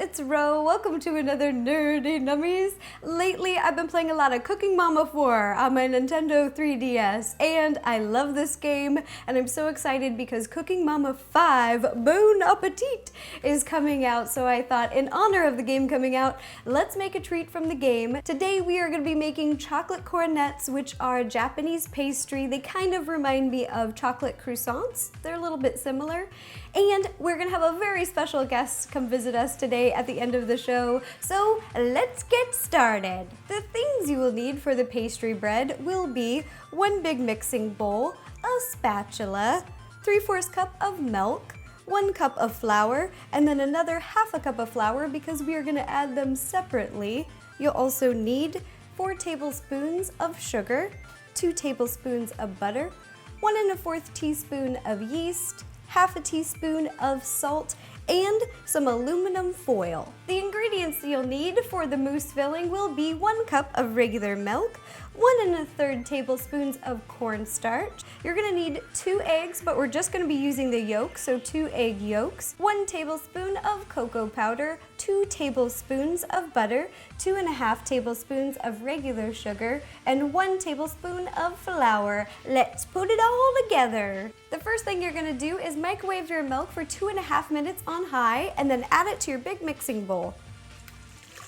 it's Ro. Welcome to another Nerdy Nummies. Lately, I've been playing a lot of Cooking Mama 4 on my Nintendo 3DS, and I love this game, and I'm so excited because Cooking Mama 5, Bon Appetit, is coming out, so I thought in honor of the game coming out, let's make a treat from the game. Today, we are going to be making chocolate cornets, which are Japanese pastry. They kind of remind me of chocolate croissants. They're a little bit similar. And we're gonna have a very special guest come visit us today at the end of the show. So let's get started. The things you will need for the pastry bread will be 1 big mixing bowl, a spatula, 3/4 cup of milk, 1 cup of flour, and then another 1/2 cup of flour because we are gonna add them separately. You'll also need 4 tablespoons of sugar, 2 tablespoons of butter, 1 1/4 teaspoon of yeast, 1/2 teaspoon of salt, and some aluminum foil. The ingredients you'll need for the mousse filling will be 1 cup of regular milk, 1 1/3 tablespoons of cornstarch. You're gonna need 2 eggs, but we're just gonna be using the yolks, so 2 egg yolks, 1 tablespoon of cocoa powder, 2 tablespoons of butter, 2 1/2 tablespoons of regular sugar, and 1 tablespoon of flour. Let's put it all together. The first thing you're gonna do is microwave your milk for 2 1/2 minutes on high, and then add it to your big mixing bowl.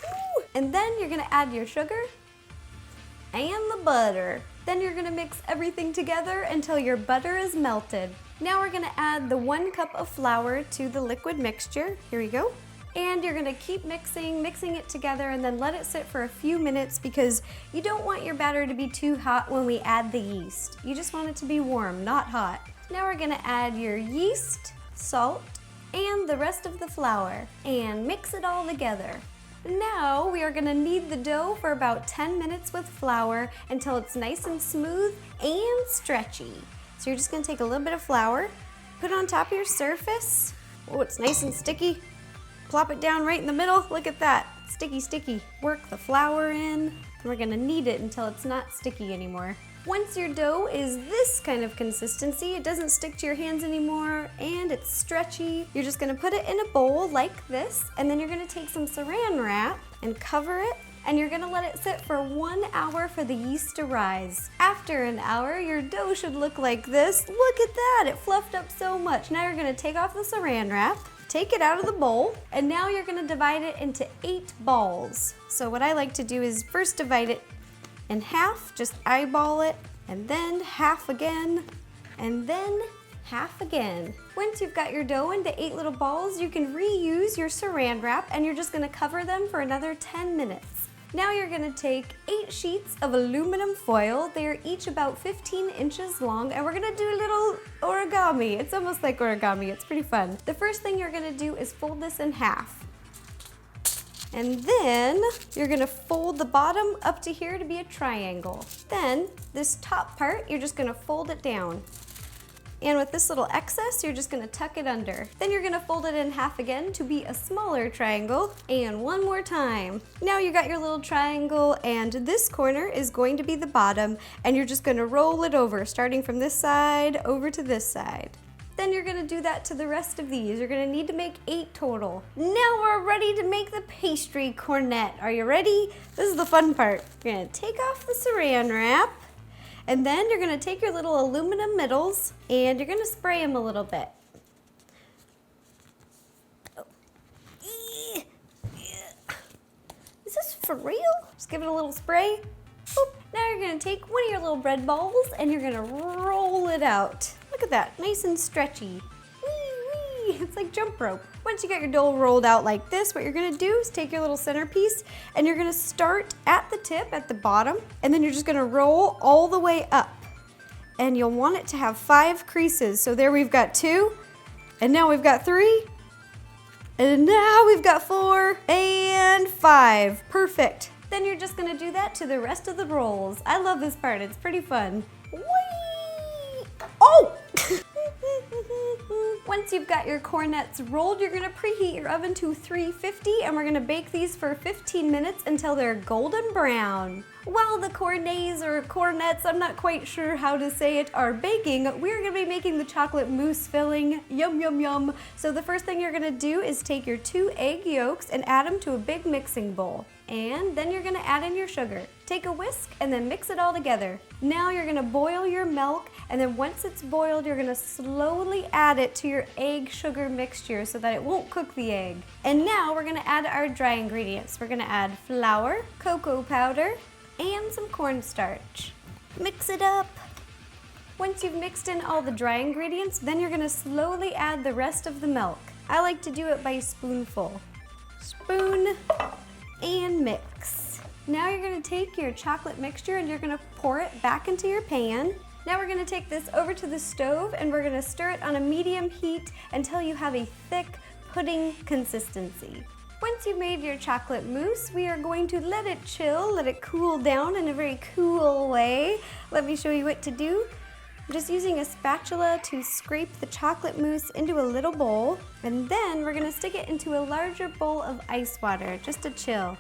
Ooh. And then you're gonna add your sugar and the butter. Then you're gonna mix everything together until your butter is melted. Now we're gonna add the 1 cup of flour to the liquid mixture. Here we go. And you're gonna keep mixing it together and then let it sit for a few minutes because you don't want your batter to be too hot when we add the yeast. You just want it to be warm, not hot. Now we're gonna add your yeast, salt, and the rest of the flour and mix it all together. Now we are gonna knead the dough for about 10 minutes with flour until it's nice and smooth and stretchy. So you're just gonna take a little bit of flour, put it on top of your surface. Oh, it's nice and sticky. Plop it down right in the middle. Look at that, sticky, sticky. Work the flour in, and we're gonna knead it until it's not sticky anymore. Once your dough is this kind of consistency, it doesn't stick to your hands anymore, and it's stretchy, you're just gonna put it in a bowl like this, and then you're gonna take some saran wrap and cover it, and you're gonna let it sit for 1 hour for the yeast to rise. After an hour, your dough should look like this. Look at that, it fluffed up so much. Now you're gonna take off the saran wrap, take it out of the bowl, and now you're gonna divide it into 8 balls. So what I like to do is first divide it in half, just eyeball it, and then half again, and then half again. Once you've got your dough into 8 little balls, you can reuse your saran wrap, and you're just gonna cover them for another 10 minutes. Now you're gonna take 8 sheets of aluminum foil. They are each about 15 inches long, and we're gonna do a little origami. It's almost like origami, it's pretty fun. The first thing you're gonna do is fold this in half. And then you're gonna fold the bottom up to here to be a triangle. Then this top part, you're just gonna fold it down. And with this little excess, you're just gonna tuck it under. Then you're gonna fold it in half again to be a smaller triangle. And one more time. Now you got your little triangle, and this corner is going to be the bottom, and you're just gonna roll it over, starting from this side over to this side. Then you're gonna do that to the rest of these. You're gonna need to make 8 total. Now we're ready to make the pastry cornet. Are you ready? This is the fun part. You're gonna take off the saran wrap, and then you're gonna take your little aluminum middles and you're gonna spray them a little bit. Oh. Is this for real? Just give it a little spray. Boop. Now you're gonna take one of your little bread balls and you're gonna roll it out. Look at that, nice and stretchy. Whee, whee. It's like jump rope. Once you got your dough rolled out like this, what you're gonna do is take your little centerpiece and you're gonna start at the tip, at the bottom, and then you're just gonna roll all the way up. And you'll want it to have 5 creases. So there we've got 2, and now we've got 3, and now we've got 4, and 5. Perfect. Then you're just gonna do that to the rest of the rolls. I love this part, it's pretty fun. Whee! Oh! Once you've got your cornets rolled, you're gonna preheat your oven to 350 and we're gonna bake these for 15 minutes until they're golden brown. While the cornets or cornets, I'm not quite sure how to say it, are baking, we're gonna be making the chocolate mousse filling. Yum, yum, yum. So the first thing you're gonna do is take your 2 egg yolks and add them to a big mixing bowl. And then you're gonna add in your sugar. Take a whisk and then mix it all together. Now you're gonna boil your milk, and then once it's boiled, you're gonna slowly add it to your egg sugar mixture so that it won't cook the egg. And now we're gonna add our dry ingredients. We're gonna add flour, cocoa powder, and some cornstarch. Mix it up. Once you've mixed in all the dry ingredients, then you're gonna slowly add the rest of the milk. I like to do it by spoonful. Spoon and mix. Now you're gonna take your chocolate mixture and you're gonna pour it back into your pan. Now we're gonna take this over to the stove and we're gonna stir it on a medium heat until you have a thick pudding consistency. Once you've made your chocolate mousse, we are going to let it chill, let it cool down in a very cool way. Let me show you what to do. I'm just using a spatula to scrape the chocolate mousse into a little bowl, and then we're gonna stick it into a larger bowl of ice water, just to chill.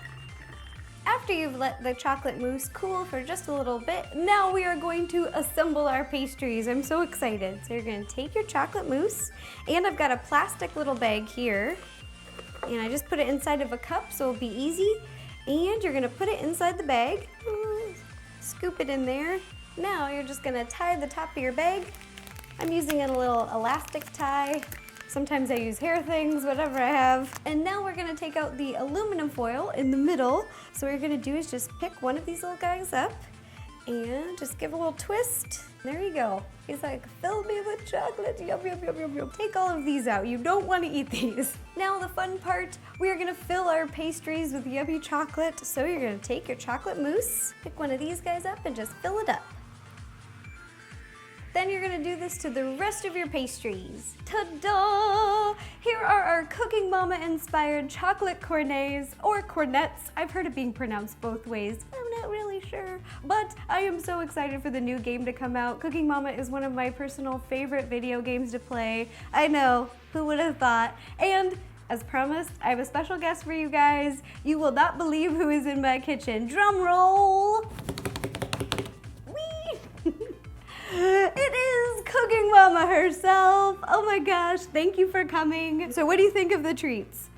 After you've let the chocolate mousse cool for just a little bit, now we are going to assemble our pastries. I'm so excited. So you're gonna take your chocolate mousse, and I've got a plastic little bag here, and I just put it inside of a cup so it'll be easy. And you're gonna put it inside the bag, scoop it in there. Now you're just gonna tie the top of your bag. I'm using a little elastic tie. Sometimes I use hair things, whatever I have. And now we're gonna take out the aluminum foil in the middle. So what you're gonna do is just pick one of these little guys up and just give a little twist. There you go. He's like, fill me with chocolate, yum, yum, yum, yum, yum. Take all of these out. You don't want to eat these. Now the fun part, we are gonna fill our pastries with yummy chocolate. So you're gonna take your chocolate mousse, pick one of these guys up and just fill it up. Then you're gonna do this to the rest of your pastries. Ta-da! Here are our Cooking Mama inspired chocolate cornets, or cornets. I've heard it being pronounced both ways. I'm not really sure, but I am so excited for the new game to come out. Cooking Mama is one of my personal favorite video games to play. I know, who would have thought? And as promised, I have a special guest for you guys. You will not believe who is in my kitchen. Drum roll! It is Cooking Mama herself. Oh my gosh, thank you for coming. So what do you think of the treats?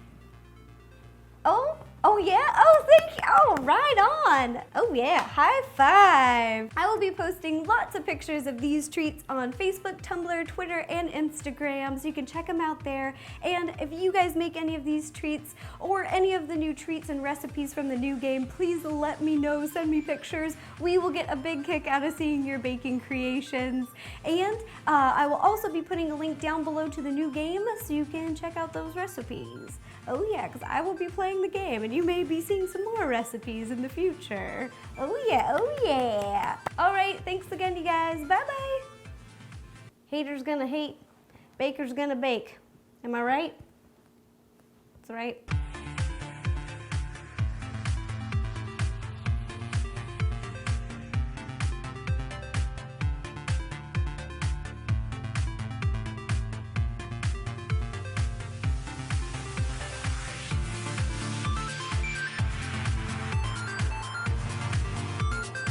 Oh yeah, oh thank you, oh right on. Oh yeah, high five. I will be posting lots of pictures of these treats on Facebook, Tumblr, Twitter, and Instagram, so you can check them out there. And if you guys make any of these treats or any of the new treats and recipes from the new game, please let me know, send me pictures. We will get a big kick out of seeing your baking creations. And I will also be putting a link down below to the new game so you can check out those recipes. Oh yeah, because I will be playing the game and you may be seeing some more recipes in the future. Oh yeah, oh yeah. All right, thanks again, you guys. Bye-bye. Haters gonna hate, baker's gonna bake. Am I right? That's right.